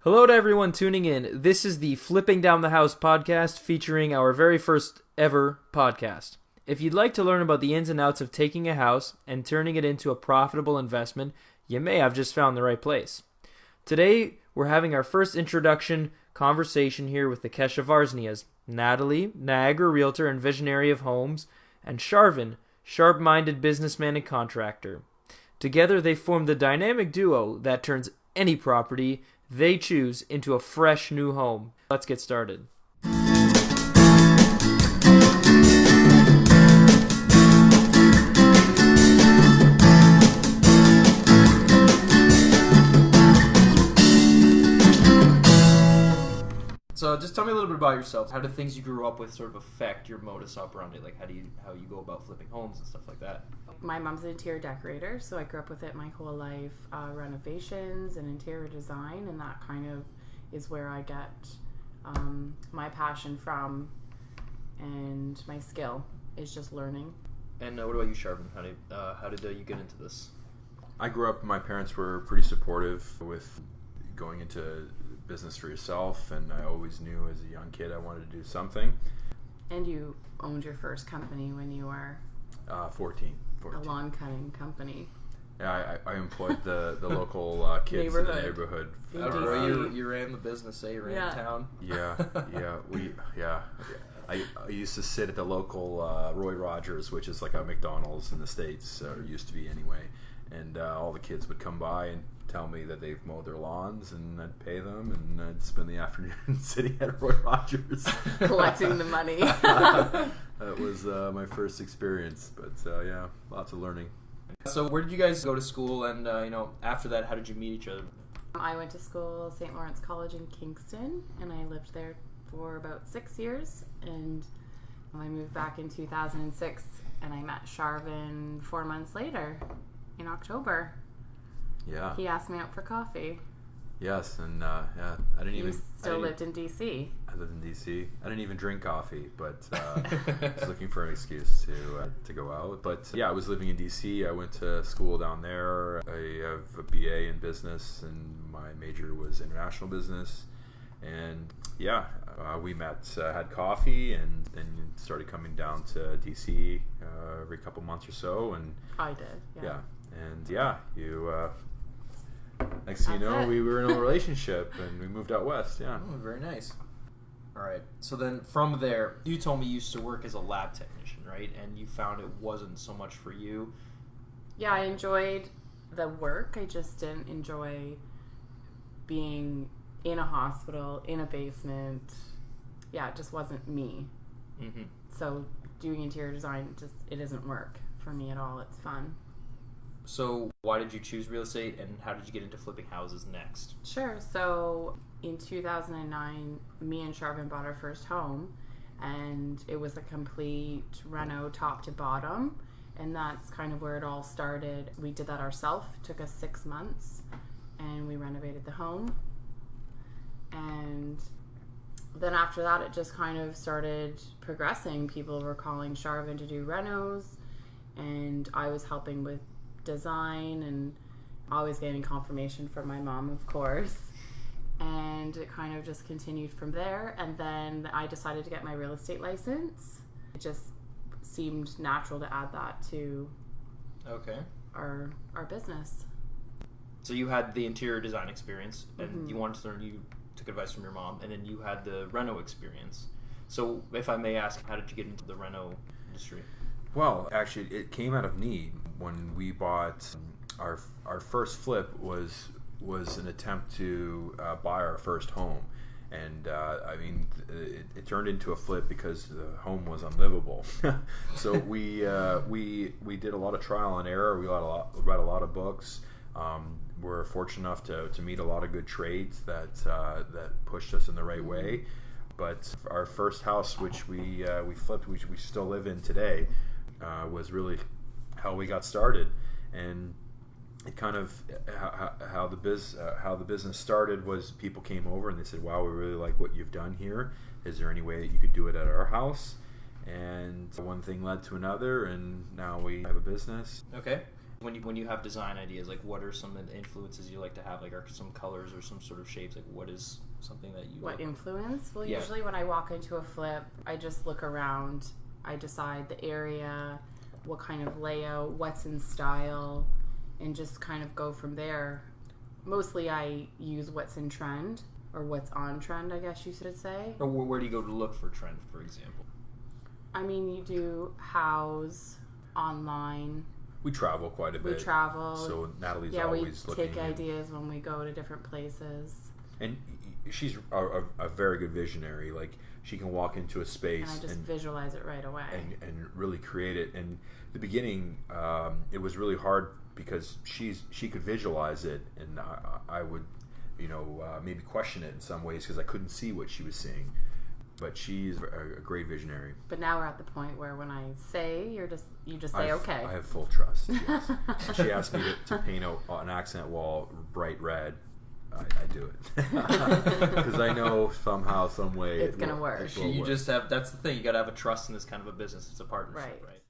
Hello to everyone tuning in. This is the Flipping Down the House podcast featuring our very first ever podcast. If you'd like to learn about the ins and outs of taking a house and turning it into a profitable investment, you may have just found the right place. Today, we're having our first introduction conversation here with the Keshavarznias, Natalie, Niagara Realtor and visionary of homes, and Sharvin, sharp-minded businessman and contractor. Together, they form the dynamic duo that turns any property they choose into a fresh new home. Let's get started. So just tell me a little bit about yourself. How did things you grew up with sort of affect your modus operandi? Like how you go about flipping homes and stuff like that? My mom's an interior decorator, so I grew up with it my whole life. Renovations and interior design, and that kind of is where I get my passion from, and my skill is just learning. And what about you, Sharvin? How did you get into this? I grew up, my parents were pretty supportive with going into business for yourself, and I always knew as a young kid I wanted to do something. And you owned your first company when you were 14. A lawn cutting company. Yeah, I employed the local kids in the neighborhood. You ran the business, you ran town. I used to sit at the local Roy Rogers, which is like a McDonald's in the States, or used to be anyway. And all the kids would come by and tell me that they've mowed their lawns, and I'd pay them, and I'd spend the afternoon sitting at Roy Rogers collecting the money. That was my first experience, but yeah, lots of learning. So where did you guys go to school, and after that, how did you meet each other? I went to school, St. Lawrence College in Kingston, and I lived there for about 6 years, and I moved back in 2006, and I met Sharvin 4 months later in October. Yeah. He asked me out for coffee. Yes, and I didn't even... You still lived in D.C. I lived in D.C. I didn't even drink coffee, but I was looking for an excuse to go out. But yeah, I was living in D.C. I went to school down there. I have a BA in business, and my major was international business. And yeah, we met, had coffee, and then started coming down to D.C. Every couple months or so. And I did, yeah. And yeah, you... next thing you know, we were in a relationship, and we moved out west. Yeah. Oh, very nice. All right. So then from there, you told me you used to work as a lab technician, right? And you found it wasn't so much for you. Yeah, I enjoyed the work. I just didn't enjoy being in a hospital, in a basement. Yeah, it just wasn't me. Mm-hmm. So doing interior design, it doesn't work for me at all. It's fun. So why did you choose real estate, and how did you get into flipping houses next? Sure. So in 2009, me and Sharvin bought our first home, and it was a complete reno top to bottom, and that's kind of where it all started. We did that ourselves. It took us 6 months, and we renovated the home. And then after that, it just kind of started progressing. People were calling Sharvin to do renos, and I was helping with design, and always getting confirmation from my mom, of course, and it kind of just continued from there. And then I decided to get my real estate license. It just seemed natural to add that to our business. So you had the interior design experience, and you wanted to learn. You took advice from your mom, and then you had the reno experience. So if I may ask, how did you get into the reno industry? Well, actually, it came out of need. When we bought our first flip was an attempt to buy our first home, and it turned into a flip because the home was unlivable. So we did a lot of trial and error. We read a lot of books. We're fortunate enough to meet a lot of good trades that pushed us in the right way. But our first house, which we flipped, which we still live in today, was really how we got started. And it kind of how the business started was people came over and they said, "Wow, we really like what you've done here. Is there any way that you could do it at our house?" And one thing led to another, and now we have a business. Okay. when you have design ideas, like what are some of the influences you like to have? Like, are some colors or some sort of shapes? Like, what is something that you What influence? Well, Yeah. usually when I walk into a flip, I just look around. I decide the area, what kind of layout, what's in style, and just kind of go from there. Mostly I use what's in trend, or what's on trend, I guess you should say. Or where do you go to look for trend, for example? I mean, you do house, online. We travel quite a bit. We travel. So Natalie's Yeah, we always looking. take ideas when we go to different places. And she's a very good visionary. Like, she can walk into a space And I just visualize it right away. and really create it. And the beginning, it was really hard because she could visualize it, and I would, maybe question it in some ways because I couldn't see what she was seeing. But she's a great visionary. But now we're at the point where when I say, you just say okay. I have full trust. Yes. And she asked me to paint an accent wall bright red. I do it because I know somehow, some way it's gonna work. You just have, that's the thing. You got to have a trust in this kind of a business. It's a partnership, Right. right?